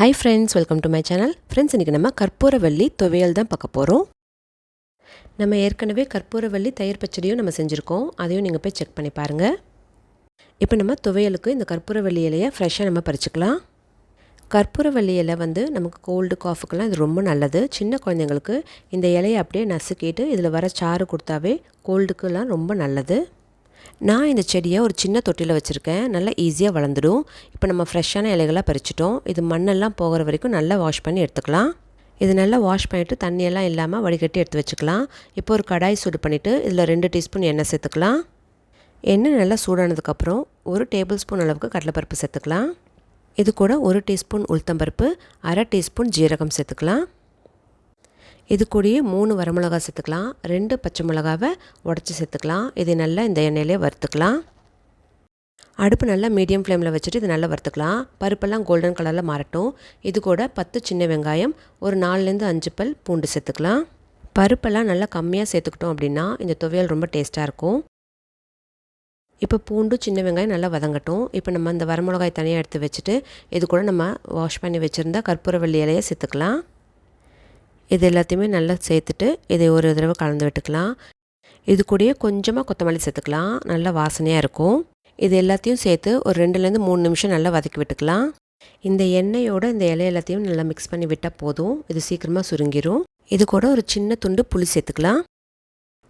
Hi friends, welcome to my channel. Friends, இன்னைக்கு நம்ம கற்பூரவள்ளி துவையல் தான் பார்க்க போறோம். நம்ம ஏற்கனவே கற்பூரவள்ளி தயிர் பச்சடியும் நம்ம செஞ்சிருக்கோம். அதையும் நீங்க போய் செக் பண்ணி பாருங்க. இப்போ நம்ம துவையலுக்கு இந்த கற்பூரவள்ளி இலையை ஃப்ரெஷ்ஷா நம்ம பறிச்சுக்கலாம். கற்பூரவள்ளி இலை வந்து நமக்கு கோல்டு காஃபுக்கெல்லாம் இது ரொம்ப நல்லது. சின்ன குழந்தைங்களுக்கு இந்த இலையை அப்படியே நசுக்கிட்டு இதில் வர சாறு கொடுத்தாவே கோல்டுக்கெல்லாம் ரொம்ப நல்லது. நான் இந்த செடியை ஒரு சின்ன தொட்டியில் வச்சுருக்கேன். நல்லா ஈஸியாக வளர்ந்துடும். இப்போ நம்ம ஃப்ரெஷ்ஷான இலைகளாக பறிச்சிட்டோம். இது மண்ணெல்லாம் போகிற வரைக்கும் நல்லா வாஷ் பண்ணி எடுத்துக்கலாம். இது நல்லா வாஷ் பண்ணிவிட்டு தண்ணியெல்லாம் இல்லாமல் வடிகட்டி எடுத்து வச்சுக்கலாம். இப்போ ஒரு கடாய் சூடு பண்ணிவிட்டு இதில் 2 டீஸ்பூன் எண்ணெய் சேர்த்துக்கலாம். எண்ணெய் நல்லா சூடானதுக்கப்புறம் 1 டேபிள் ஸ்பூன் அளவுக்கு கடலைப்பருப்பு சேர்த்துக்கலாம். இது கூட 1 டீஸ்பூன் உளுத்தம்பருப்பு, 1/2 டீஸ்பூன் ஜீரகம் சேர்த்துக்கலாம். இது கூடயே 3 வரமிளகாய் சேர்த்துக்கலாம். 2 பச்சை மிளகாவை உடச்சி சேர்த்துக்கலாம். இது நல்லா இந்த எண்ணெயிலே வறுத்துக்கலாம். அடுப்பு நல்லா மீடியம் ஃப்ளேமில் வச்சுட்டு இது நல்லா வறுத்துக்கலாம். பருப்பெல்லாம் கோல்டன் கலரில் மாறட்டும். இது கூட 10 சின்ன வெங்காயம், ஒரு 4லேருந்து 5 பல் பூண்டு சேர்த்துக்கலாம். பருப்பெல்லாம் நல்லா கம்மியாக சேர்த்துக்கிட்டோம் அப்படின்னா இந்த துவையல் ரொம்ப டேஸ்ட்டாக இருக்கும். இப்போ பூண்டு சின்ன வெங்காயம் நல்லா வதங்கட்டும். இப்போ நம்ம இந்த வரமிளகாய் தனியாக எடுத்து வச்சுட்டு இது கூட நம்ம வாஷ் பண்ணி வச்சுருந்தா கற்பூரவள்ளி இலையை சேர்த்துக்கலாம். இது எல்லாத்தையுமே நல்லா சேர்த்துட்டு இதை ஒரு தடவை கலந்து விட்டுக்கலாம். இது கூடயே கொஞ்சமாக கொத்தமல்லி சேர்த்துக்கலாம். நல்லா வாசனையாக இருக்கும். இது எல்லாத்தையும் சேர்த்து ஒரு 2லேருந்து 3 நிமிஷம் நல்லா வதக்கி விட்டுக்கலாம். இந்த எண்ணெயோட இந்த இலை எல்லாத்தையும் நல்லா மிக்ஸ் பண்ணி விட்டால் போதும். இது சீக்கிரமாக சுருங்கிடும். இது கூட ஒரு சின்ன துண்டு புளி சேர்த்துக்கலாம்.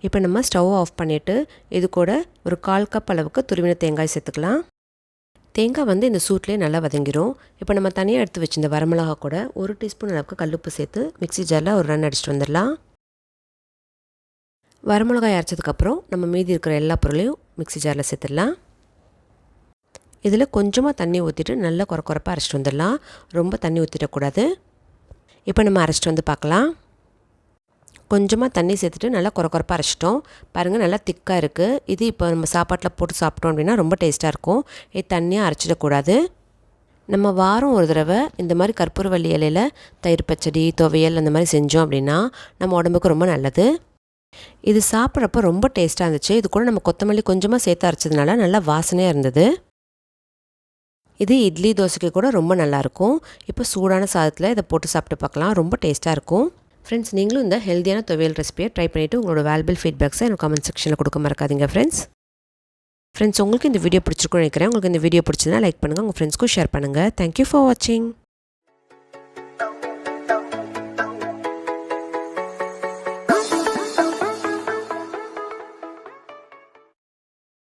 இப்போ நம்ம ஸ்டவ் ஆஃப் பண்ணிவிட்டு இது கூட ஒரு 1/4 கப் அளவுக்கு துருவின தேங்காய் சேர்த்துக்கலாம். தேங்காய் வந்து இந்த சூட்லேயே நல்லா வதங்கிடும். இப்போ நம்ம தனியாக எடுத்து வச்சு இந்த வரமிளகா கூட 1 டீஸ்பூன் அளவுக்கு கல்லுப்பு சேர்த்து மிக்ஸி ஜாரில் ஒரு ரன் அடிச்சுட்டு வந்துடலாம். வரமிளகாய் அரைச்சதுக்கப்புறம் நம்ம மீதி இருக்கிற எல்லா பொருளையும் மிக்ஸி ஜாரில் சேர்த்துடலாம். இதில் கொஞ்சமாக தண்ணி ஊற்றிட்டு நல்லா குறப்பாக அரைச்சிட்டு வந்துடலாம். ரொம்ப தண்ணி ஊற்றிடக்கூடாது. இப்போ நம்ம அரைச்சிட்டு வந்து பார்க்கலாம். கொஞ்சமாக தண்ணி சேர்த்துட்டு நல்லா குறப்பாக அரைச்சிட்டோம். பாருங்கள் நல்லா திக்காக இருக்குது. இது இப்போ நம்ம சாப்பாட்டில் போட்டு சாப்பிட்டோம் அப்படின்னா ரொம்ப டேஸ்ட்டாக இருக்கும். இது தண்ணியாக அரைச்சிடக்கூடாது. நம்ம வாரம் ஒரு தடவை இந்த மாதிரி கற்பூரவள்ளி இலையில் தயிர் பச்சடி, துவையல் அந்த மாதிரி செஞ்சோம் அப்படின்னா நம்ம உடம்புக்கு ரொம்ப நல்லது. இது சாப்பிட்றப்ப ரொம்ப டேஸ்ட்டாக இருந்துச்சு. இது கூட நம்ம கொத்தமல்லி கொஞ்சமாக சேர்த்து அரைச்சதுனால நல்லா வாசனையாக இருந்தது. இது இட்லி தோசைக்கு கூட ரொம்ப நல்லாயிருக்கும். இப்போ சூடான சாதத்தில் இதை போட்டு சாப்பிட்டு பார்க்கலாம். ரொம்ப டேஸ்ட்டாக இருக்கும். ஃப்ரெண்ட்ஸ், நீங்களும் இந்த ஹெல்த்தியான துவையல் ரெசிபியை ட்ரை பண்ணிவிட்டு உங்களோட வேல்பிள் ஃபீட்பேக்ஸை எனக்கு கமெண்ட் செக்ஷனில் கொடுக்க மறக்காதீங்க ஃப்ரெண்ட்ஸ். உங்களுக்கு இந்த வீடியோ பிடிச்சிருக்குன்னு நினைக்கிறேன். உங்களுக்கு இந்த வீடியோ பிடிச்சதுன்னா லைக் பண்ணுங்கள். உங்கள் ஃப்ரெண்ட்ஸ்க்கும் ஷேர் பண்ணுங்கள். தேங்க்யூ ஃபார் வாட்சிங்.